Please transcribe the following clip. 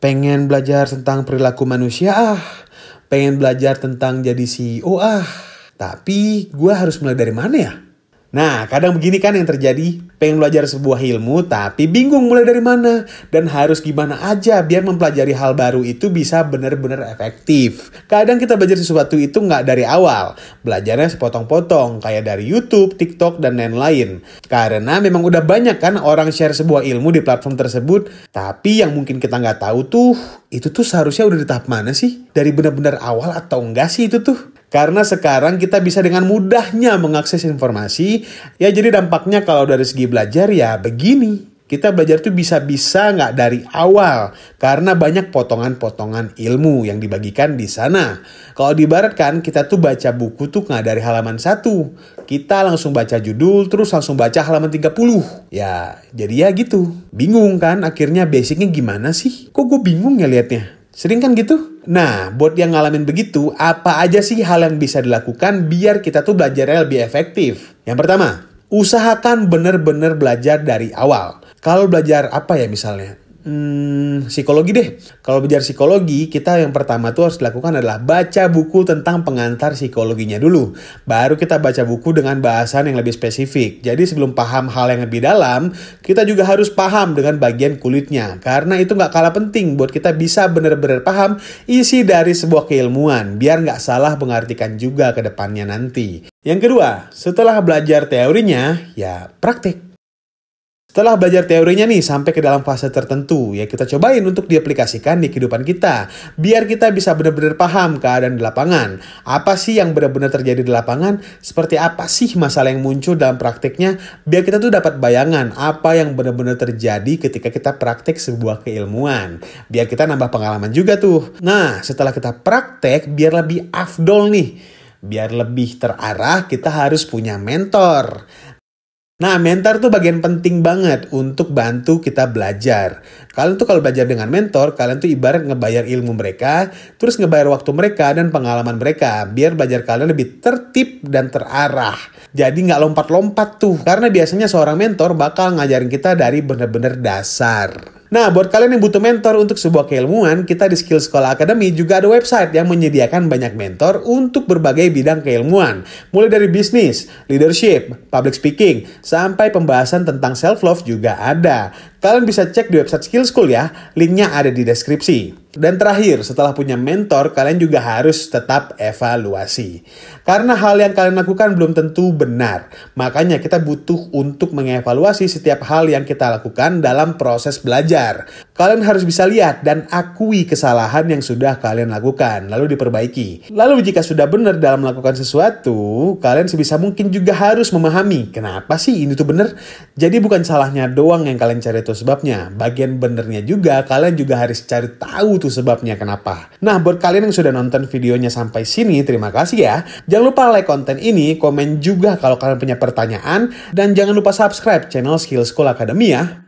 Pengen belajar tentang perilaku manusia pengen belajar tentang jadi CEO tapi gue harus mulai dari mana ya? Nah, kadang begini kan yang terjadi. Pengen belajar sebuah ilmu tapi bingung mulai dari mana. Dan harus gimana aja biar mempelajari hal baru itu bisa benar-benar efektif. Kadang kita belajar sesuatu itu nggak dari awal. Belajarnya sepotong-potong kayak dari YouTube, TikTok, dan lain-lain. Karena memang udah banyak kan orang share sebuah ilmu di platform tersebut. Tapi yang mungkin kita nggak tahu tuh, itu tuh seharusnya udah di tahap mana sih? Dari benar-benar awal atau enggak sih itu tuh? Karena sekarang kita bisa dengan mudahnya mengakses informasi, ya jadi dampaknya kalau dari segi belajar ya begini. Kita belajar tuh bisa-bisa nggak dari awal, karena banyak potongan-potongan ilmu yang dibagikan di sana. Kalau diibaratkan kita tuh baca buku tuh nggak dari halaman 1. Kita langsung baca judul, terus langsung baca halaman 30. Ya, jadi ya gitu. Bingung kan akhirnya basicnya gimana sih? Kok gue bingung ya liatnya? Sering kan gitu? Nah, buat yang ngalamin begitu, apa aja sih hal yang bisa dilakukan biar kita tuh belajarnya lebih efektif? Yang pertama, usahakan bener-bener belajar dari awal. Kalau belajar apa ya misalnya? Psikologi deh. Kalau belajar psikologi, kita yang pertama tuh harus dilakukan adalah baca buku tentang pengantar psikologinya dulu. Baru kita baca buku dengan bahasan yang lebih spesifik. Jadi sebelum paham hal yang lebih dalam, kita juga harus paham dengan bagian kulitnya. Karena itu gak kalah penting buat kita bisa benar-benar paham isi dari sebuah keilmuan. Biar gak salah mengartikan juga ke depannya nanti. Yang kedua, setelah belajar teorinya, ya praktik. Setelah belajar teorinya nih sampai ke dalam fase tertentu, ya kita cobain untuk diaplikasikan di kehidupan kita. Biar kita bisa benar-benar paham keadaan di lapangan. Apa sih yang benar-benar terjadi di lapangan? Seperti apa sih masalah yang muncul dalam praktiknya? Biar kita tuh dapat bayangan apa yang benar-benar terjadi ketika kita praktik sebuah keilmuan. Biar kita nambah pengalaman juga tuh. Nah, setelah kita praktek, biar lebih afdol nih. Biar lebih terarah, kita harus punya mentor. Nah, mentor tuh bagian penting banget untuk bantu kita belajar. Kalian tuh kalau belajar dengan mentor, kalian tuh ibarat ngebayar ilmu mereka, terus ngebayar waktu mereka dan pengalaman mereka, biar belajar kalian lebih tertib dan terarah. Jadi nggak lompat-lompat tuh, karena biasanya seorang mentor bakal ngajarin kita dari bener-bener dasar. Nah, buat kalian yang butuh mentor untuk sebuah keilmuan, kita di Skill Sekolah Academy juga ada website yang menyediakan banyak mentor untuk berbagai bidang keilmuan. Mulai dari bisnis, leadership, public speaking, sampai pembahasan tentang self-love juga ada. Kalian bisa cek di website Skill School ya, linknya ada di deskripsi. Dan terakhir, setelah punya mentor, kalian juga harus tetap evaluasi. Karena hal yang kalian lakukan belum tentu benar. Makanya kita butuh untuk mengevaluasi setiap hal yang kita lakukan dalam proses belajar. Kalian harus bisa lihat dan akui kesalahan yang sudah kalian lakukan, lalu diperbaiki. Lalu jika sudah benar dalam melakukan sesuatu, kalian sebisa mungkin juga harus memahami kenapa sih ini tuh benar. Jadi bukan salahnya doang yang kalian cari tuh sebabnya. Bagian benernya juga, kalian juga harus cari tahu tuh sebabnya kenapa. Nah, buat kalian yang sudah nonton videonya sampai sini, terima kasih ya. Jangan lupa like konten ini, komen juga kalau kalian punya pertanyaan, dan jangan lupa subscribe channel Skill School Academy ya.